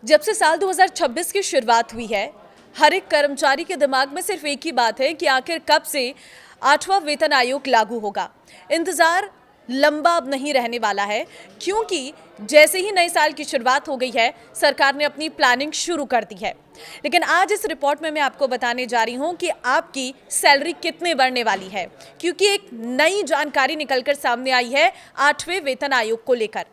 जब से साल 2026 की शुरुआत हुई है, हर एक कर्मचारी के दिमाग में सिर्फ एक ही बात है कि आखिर कब से 8वां वेतन आयोग लागू होगा। इंतजार लंबा अब नहीं रहने वाला है, क्योंकि जैसे ही नए साल की शुरुआत हो गई है, सरकार ने अपनी प्लानिंग शुरू कर दी है। लेकिन आज इस रिपोर्ट में मैं आपको बताने जा रही हूं कि आपकी सैलरी कितने बढ़ने वाली है, क्योंकि एक नई जानकारी निकलकर सामने आई है 8वें वेतन आयोग को लेकर।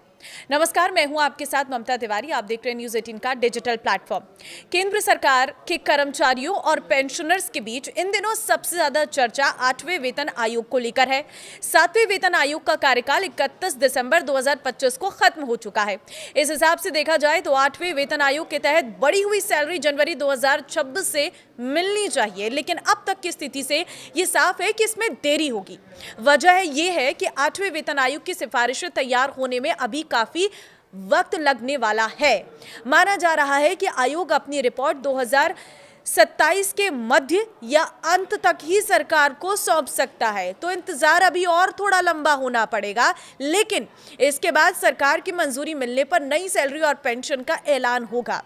नमस्कार, मैं हूं आपके साथ ममता तिवारी। आप देख रहे हैं न्यूज़ 18 का डिजिटल प्लेटफॉर्म। केंद्र सरकार के कर्मचारियों और पेंशनर्स के बीच इन दिनों सबसे ज्यादा चर्चा 8वें वेतन आयोग को लेकर है। 7वें वेतन आयोग का कार्यकाल 31 दिसंबर 2025 को खत्म हो चुका है। इस हिसाब से देखा जाए तो 8वें वेतन आयोग के तहत बढ़ी हुई सैलरी जनवरी 2026 से मिलनी चाहिए, लेकिन अब तक की स्थिति से ये साफ है कि इसमें देरी होगी। वजह ये है कि 8वें वेतन आयोग की सिफारिशें तैयार होने में अभी काफी वक्त लगने वाला है। माना जा रहा है कि आयोग अपनी रिपोर्ट 2027 के मध्य या अंत तक ही सरकार को सौंप सकता है, तो इंतजार अभी और थोड़ा लंबा होना पड़ेगा। लेकिन इसके बाद सरकार की मंजूरी मिलने पर नई सैलरी और पेंशन का ऐलान होगा।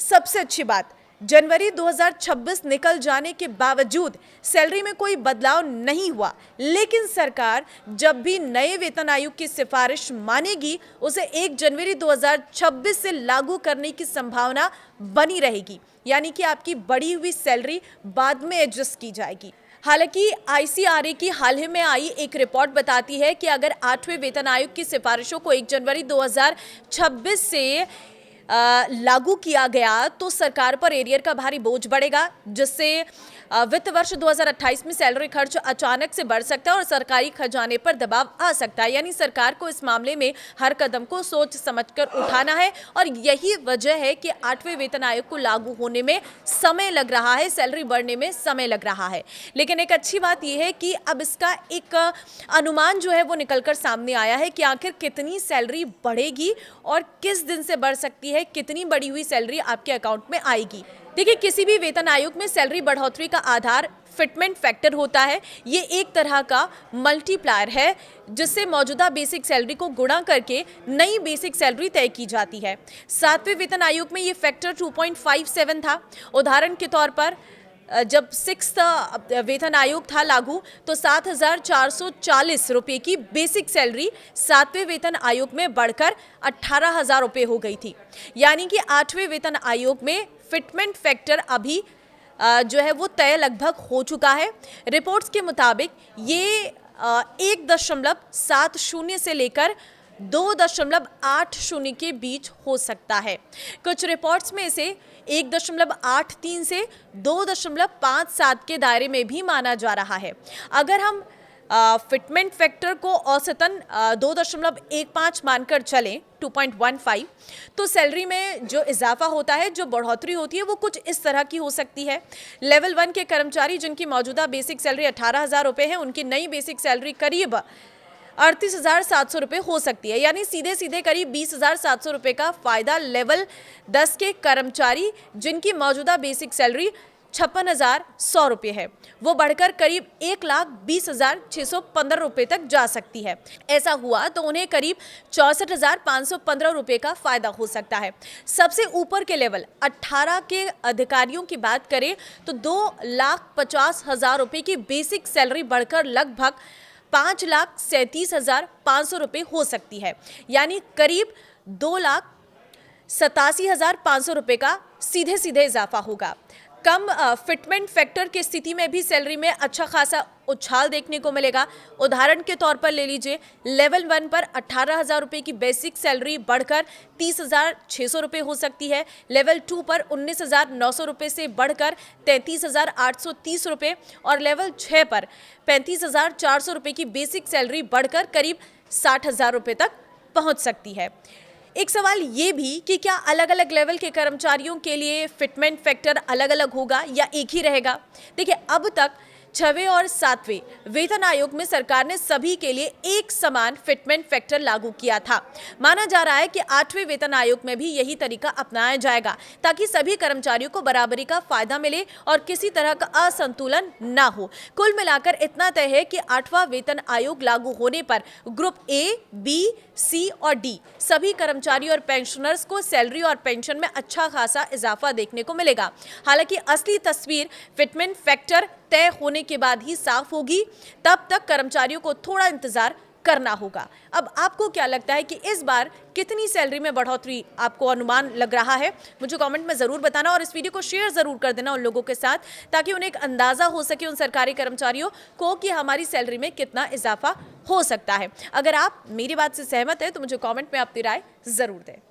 सबसे अच्छी बात, जनवरी 2026 निकल जाने के बावजूद सैलरी में कोई बदलाव नहीं हुआ, लेकिन सरकार जब भी नए वेतन आयोग की सिफारिश मानेगी, उसे 1 जनवरी 2026 से लागू करने की संभावना बनी रहेगी। यानी कि आपकी बढ़ी हुई सैलरी बाद में एडजस्ट की जाएगी। हालांकि आईसीआरए की हाल ही में आई एक रिपोर्ट बताती है कि अगर 8वें वेतन आयोग की सिफारिशों को 1 जनवरी 2026 से लागू किया गया तो सरकार पर एरियर का भारी बोझ बढ़ेगा, जिससे वित्त वर्ष 2028 में सैलरी खर्च अचानक से बढ़ सकता है और सरकारी खजाने पर दबाव आ सकता है। यानी सरकार को इस मामले में हर कदम को सोच समझकर उठाना है, और यही वजह है कि 8वें वेतन आयोग को लागू होने में समय लग रहा है, सैलरी बढ़ने में समय लग रहा है। लेकिन एक अच्छी बात यह है कि अब इसका एक अनुमान जो है वो निकलकर सामने आया है कि आखिर कितनी सैलरी बढ़ेगी और किस दिन से बढ़ सकती है, कितनी बढ़ी हुई सैलरी आपके अकाउंट में आएगी। देखिए, किसी भी वेतन आयोग में सैलरी बढ़ोतरी का आधार फिटमेंट फैक्टर होता है। ये एक तरह का मल्टीप्लायर है, जिससे मौजूदा बेसिक सैलरी को गुणा करके नई बेसिक सैलरी तय की जाती है। 7वें वेतन आयोग में ये फैक्टर 2.57 था। उदाहरण के तौर पर जब 6th वेतन आयोग था लागू, तो 7,440 रुपये की बेसिक सैलरी 7वें वेतन आयोग में बढ़कर 18,000 रुपये हो गई थी। यानी कि 8वें वेतन आयोग में फिटमेंट फैक्टर अभी जो है वो तय लगभग हो चुका है। रिपोर्ट्स के मुताबिक ये 1.70 से लेकर 2.80 के बीच हो सकता है। कुछ रिपोर्ट्स में इसे 1.83 से 2.57 के दायरे में भी माना जा रहा है। अगर हम फिटमेंट फैक्टर को औसतन 2.15 मानकर चलें, 2.15, तो सैलरी में जो इजाफा होता है, जो बढ़ोतरी होती है, वो कुछ इस तरह की हो सकती है। लेवल 1 के कर्मचारी जिनकी मौजूदा बेसिक सैलरी 18,000 रुपये है, उनकी नई बेसिक सैलरी करीब 38,700 रुपये हो सकती है। यानी सीधे सीधे करीब 20,700 रुपये का फायदा लेवल 10 के कर्मचारी जिनकी मौजूदा बेसिक सैलरी 56,100 रुपये है, वो बढ़कर करीब 1,20,615 रुपये तक जा सकती है। ऐसा हुआ तो उन्हें करीब 64,515 रुपये का फायदा हो सकता है। सबसे ऊपर के लेवल 18 के अधिकारियों की बात करें तो 2,50,000 रुपये की बेसिक सैलरी बढ़कर लगभग 5,37,500 रुपये हो सकती है। यानी करीब 2,87,500 रुपये का सीधे सीधे इजाफा होगा। कम फिटमेंट फैक्टर की स्थिति में भी सैलरी में अच्छा खासा उछाल देखने को मिलेगा। उदाहरण के तौर पर ले लीजिए, लेवल 1 पर 18,000 रुपये की बेसिक सैलरी बढ़कर 30,600 रुपये हो सकती है। लेवल 2 पर 19,900 रुपये से बढ़कर 33,830 रुपये, और लेवल 6 पर 35,400 रुपये की बेसिक सैलरी बढ़कर करीब 60,000 रुपये तक पहुंच सकती है। एक सवाल ये भी कि क्या अलग अलग लेवल के कर्मचारियों के लिए फिटमेंट फैक्टर अलग अलग होगा या एक ही रहेगा। देखिए, अब तक 6वें और 7वें वेतन आयोग में सरकार ने सभी के लिए एक समान फिटमेंट फैक्टर लागू किया था। माना जा रहा है कि 8वें वेतन आयोग में भी यही तरीका अपनाया जाएगा ताकि सभी कर्मचारियों को बराबरी का फायदा मिले और किसी तरह का असंतुलन ना हो। कुल मिलाकर इतना तय है कि 8वां वेतन आयोग लागू होने पर ग्रुप ए, बी, सी और डी सभी कर्मचारी और पेंशनर्स को सैलरी और पेंशन में अच्छा खासा इजाफा देखने को मिलेगा। हालांकि असली तस्वीर फिटमेंट फैक्टर तय होने के बाद ही साफ होगी, तब तक कर्मचारियों को थोड़ा इंतजार करना होगा। अब आपको क्या लगता है कि इस बार कितनी सैलरी में बढ़ोतरी आपको अनुमान लग रहा है? मुझे कमेंट में ज़रूर बताना और इस वीडियो को शेयर ज़रूर कर देना उन लोगों के साथ ताकि उन्हें एक अंदाज़ा हो सके उन सरकारी कर्मचारियों को कि हमारी सैलरी में कितना इजाफा हो सकता है। अगर आप मेरी बात से सहमत हैं तो मुझे कमेंट में अपनी राय ज़रूर दें।